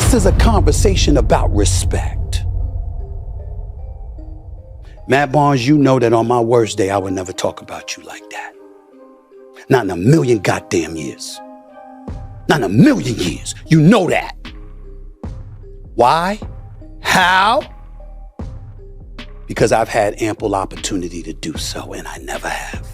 This is a conversation about respect. Matt Barnes, you know that on my worst day, I would never talk about you like that. Not in a million goddamn years. Not in a million years. You know that. Why? How? Because I've had ample opportunity to do so, and I never have.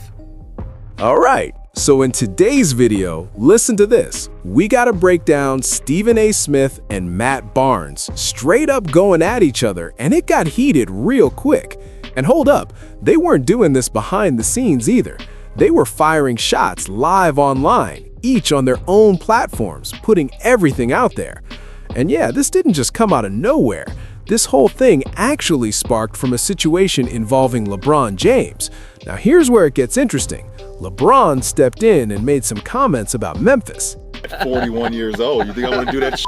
All right, so in today's video, listen to this. We gotta break down Stephen A. Smith and Matt Barnes straight up going at each other, and it got heated real quick. And hold up, they weren't doing this behind the scenes either. They were firing shots live online, each on their own platforms, putting everything out there. And yeah, this didn't just come out of nowhere. This whole thing actually sparked from a situation involving LeBron James. Now here's where it gets interesting. LeBron stepped in and made some comments about Memphis. At 41 years old, you think I want to do that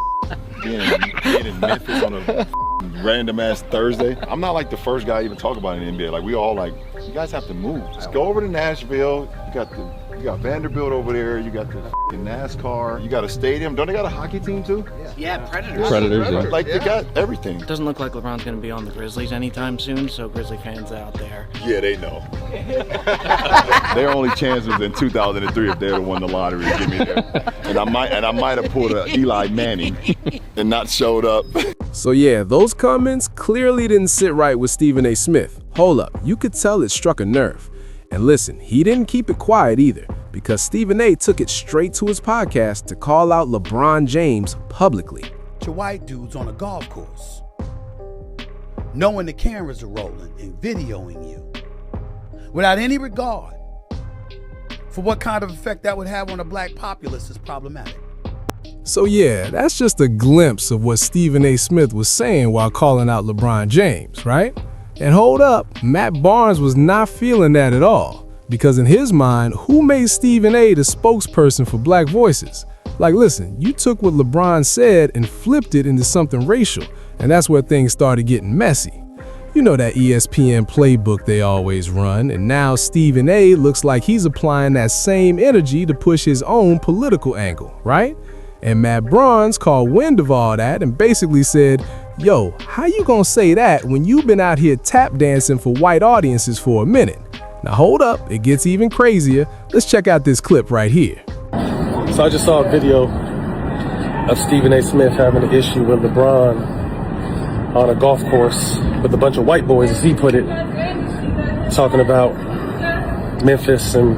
being in Memphis on a random ass Thursday? I'm not like the first guy to even talk about it in the NBA. Like, we all like, you guys have to move. Just go over to Nashville. You got Vanderbilt over there. You got the NASCAR. You got a stadium. Don't they got a hockey team too? Yeah, Predators. Yeah. Like, they got everything. It doesn't look like LeBron's going to be on the Grizzlies anytime soon, so Grizzly fans out there. Yeah, they know. Their only chance was in 2003 if they'd have won the lottery to get me there. And I might have pulled a Eli Manning and not showed up. So yeah, those comments clearly didn't sit right with Stephen A. Smith. Hold up, you could tell it struck a nerve. And listen, he didn't keep it quiet either, because Stephen A. took it straight to his podcast to call out LeBron James publicly. Your white dudes on a golf course, knowing the cameras are rolling and videoing you, without any regard for what kind of effect that would have on a black populace is problematic. So yeah, that's just a glimpse of what Stephen A. Smith was saying while calling out LeBron James, right? And hold up, Matt Barnes was not feeling that at all, because in his mind, who made Stephen A. the spokesperson for black voices? Like, listen, you took what LeBron said and flipped it into something racial, and that's where things started getting messy. You know that ESPN playbook they always run, and now Stephen A. looks like he's applying that same energy to push his own political angle, right? And Matt Barnes called wind of all that and basically said, yo, how you gonna say that when you've been out here tap dancing for white audiences for a minute? Now hold up, it gets even crazier. Let's check out this clip right here. So I just saw a video of Stephen A. Smith having an issue with LeBron on a golf course with a bunch of white boys, as he put it, talking about Memphis and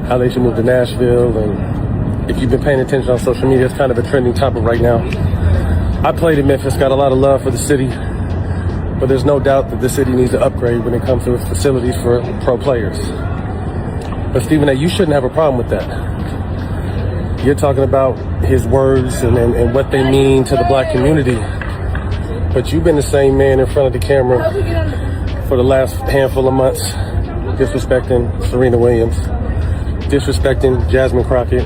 how they should move to Nashville. And if you've been paying attention on social media, it's kind of a trending topic right now. I played in Memphis, got a lot of love for the city, but there's no doubt that the city needs to upgrade when it comes to its facilities for pro players. But Stephen A., you shouldn't have a problem with that. You're talking about his words and what they mean to the black community, but you've been the same man in front of the camera for the last handful of months, disrespecting Serena Williams, disrespecting Jasmine Crockett,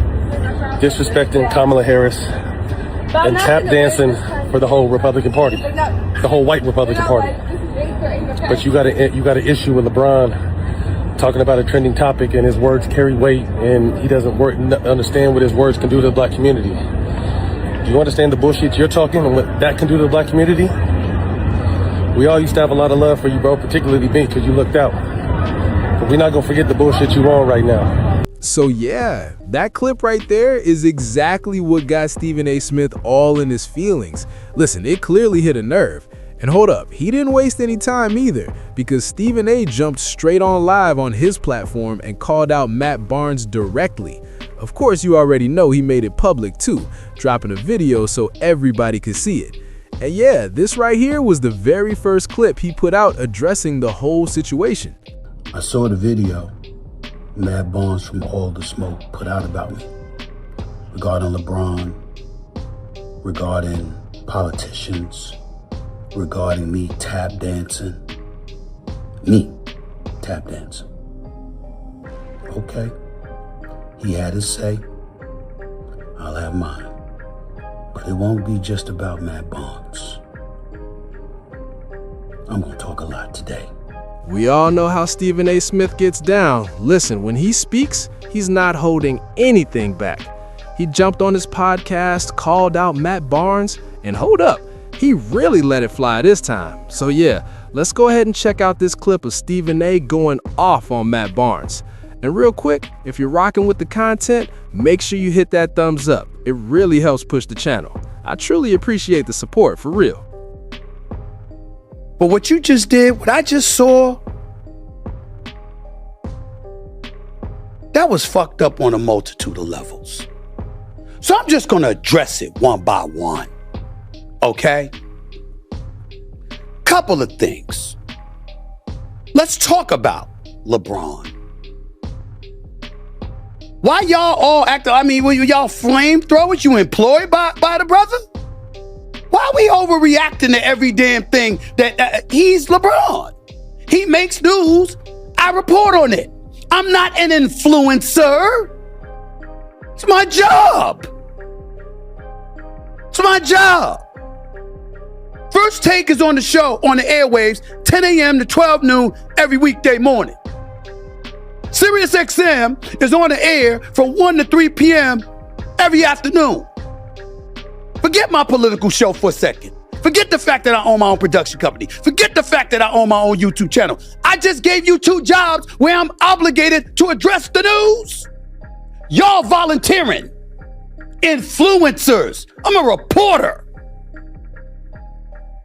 disrespecting Kamala Harris, and tap dancing for the whole Republican Party, the whole white Republican Party. But you got an issue with LeBron talking about a trending topic, and his words carry weight, and he doesn't understand what his words can do to the black community. Do you understand the bullshit you're talking and what that can do to the black community? We all used to have a lot of love for you, bro, particularly me, because you looked out. But we're not gonna forget the bullshit you on right now. So yeah, that clip right there is exactly what got Stephen A. Smith all in his feelings. Listen, it clearly hit a nerve. And hold up, he didn't waste any time either, because Stephen A. jumped straight on live on his platform and called out Matt Barnes directly. Of course, you already know he made it public too, dropping a video so everybody could see it. And yeah, this right here was the very first clip he put out addressing the whole situation. I saw the video Matt Barnes from All the Smoke put out about me regarding LeBron, regarding politicians, regarding me tap dancing. Okay, he had his say, I'll have mine, but it won't be just about Matt Barnes. I'm gonna talk a lot today. We all know how Stephen A. Smith gets down. Listen, when he speaks, he's not holding anything back. He jumped on his podcast, called out Matt Barnes, and hold up, he really let it fly this time. So yeah, let's go ahead and check out this clip of Stephen A going off on Matt Barnes. And real quick, if you're rocking with the content, make sure you hit that thumbs up. It really helps push the channel. I truly appreciate the support, for real. But what you just did, what I just saw, that was fucked up on a multitude of levels. So I'm just gonna address it one by one, okay? Couple of things. Let's talk about LeBron. Why y'all all acting, were y'all flamethrowers? You employed by the brother? Why are we overreacting to every damn thing that he's LeBron? He makes news, I report on it. I'm not an influencer. It's my job. It's my job. First Take is on the show, on the airwaves, 10 a.m. to 12 noon every weekday morning. Sirius XM is on the air from 1 to 3 p.m. every afternoon. Forget my political show for a second. Forget the fact that I own my own production company. Forget the fact that I own my own YouTube channel. I just gave you 2 jobs where I'm obligated to address the news. Y'all volunteering. Influencers. I'm a reporter.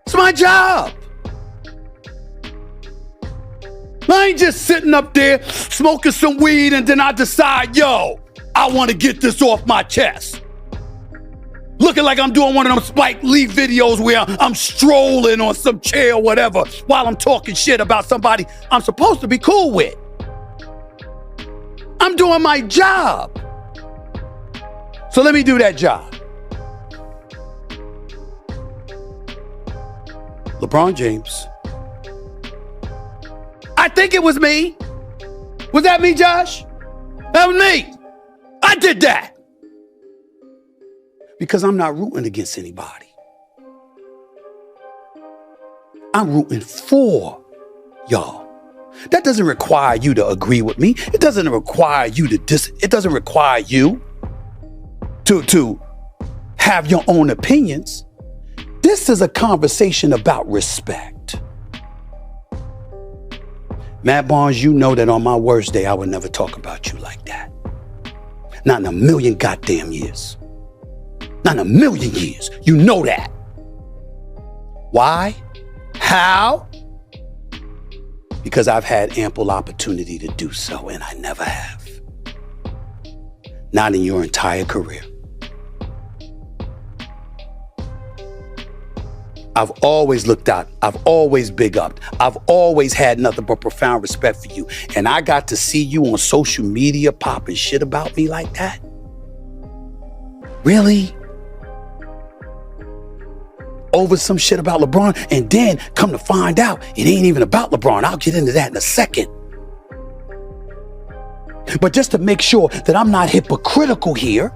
It's my job. I ain't just sitting up there smoking some weed and then I decide, yo, I want to get this off my chest. Looking like I'm doing one of them Spike Lee videos where I'm strolling on some chair or whatever while I'm talking shit about somebody I'm supposed to be cool with. I'm doing my job. So let me do that job. LeBron James. I think it was me. Was that me, Josh? That was me. I did that. Because I'm not rooting against anybody. I'm rooting for y'all. That doesn't require you to agree with me. It doesn't require you it doesn't require you to have your own opinions. This is a conversation about respect. Matt Barnes, you know that on my worst day, I would never talk about you like that. Not in a million goddamn years. Not in a million years. You know that. Why? How? Because I've had ample opportunity to do so, and I never have. Not in your entire career. I've always looked out. I've always big upped. I've always had nothing but profound respect for you. And I got to see you on social media popping shit about me like that? Really? Over some shit about LeBron, and then come to find out it ain't even about LeBron. I'll get into that in a second. But just to make sure that I'm not hypocritical here,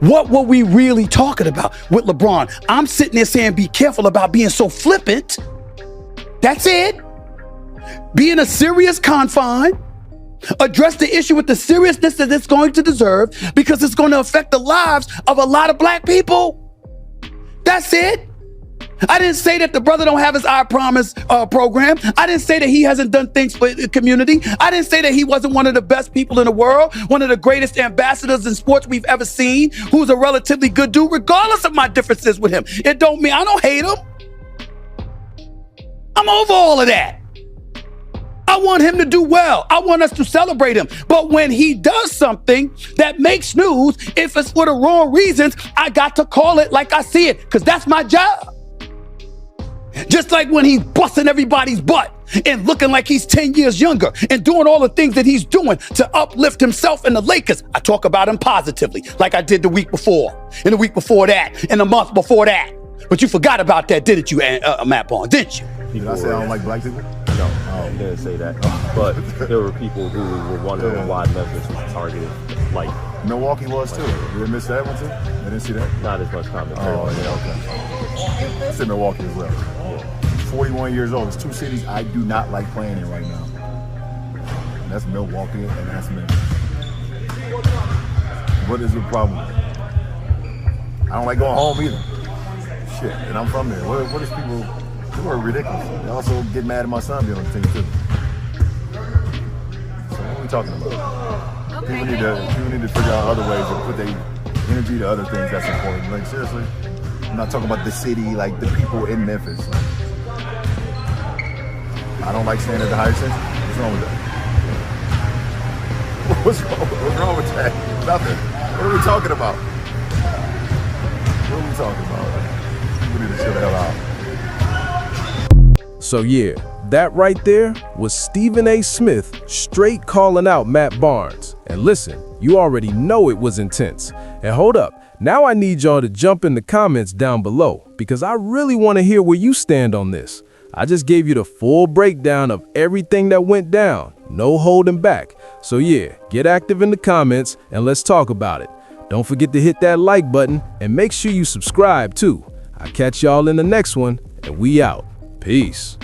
what were we really talking about with LeBron? I'm sitting there saying be careful about being so flippant. That's it. Be in a serious confine. Address the issue with the seriousness that it's going to deserve, because it's going to affect the lives of a lot of black people. That's it. I didn't say that the brother don't have his I Promise program. I didn't say that he hasn't done things for the community. I didn't say that he wasn't one of the best people in the world, one of the greatest ambassadors in sports we've ever seen, who's a relatively good dude, regardless of my differences with him. It don't mean I don't hate him. I'm over all of that. I want him to do well. I want us to celebrate him. But when he does something that makes news, if it's for the wrong reasons, I got to call it like I see it, because that's my job. Just like when he's busting everybody's butt and looking like he's 10 years younger and doing all the things that he's doing to uplift himself and the Lakers. I talk about him positively, like I did the week before, and the week before that, and the month before that. But you forgot about that, didn't you, Matt Barnes, didn't you? Did I say I don't like black people? No, I didn't say that. But there were people who were wondering why Memphis was targeted. Like Milwaukee was too. You didn't miss that one too? I didn't see that. not as much commentary. Okay. I said Milwaukee as well. 41 years old. There's two cities I do not like playing in right now. And that's Milwaukee and that's Memphis. What is the problem? I don't like going home either. Shit, and I'm from there. What is people are ridiculous. They also get mad at my son being on the team too. So what are we talking about? People need to figure out other ways to put their energy to other things that's important. Like seriously, I'm not talking about the city, like the people in Memphis. Like, I don't like staying at the higher section. What's wrong with that? What's wrong with that? Nothing. What are we talking about? What are we talking about? People need to chill the hell out. So yeah, that right there was Stephen A. Smith straight calling out Matt Barnes. And listen, you already know it was intense. And hold up, now I need y'all to jump in the comments down below because I really want to hear where you stand on this. I just gave you the full breakdown of everything that went down, no holding back. So yeah, get active in the comments and let's talk about it. Don't forget to hit that like button and make sure you subscribe too. I'll catch y'all in the next one and we out. Peace.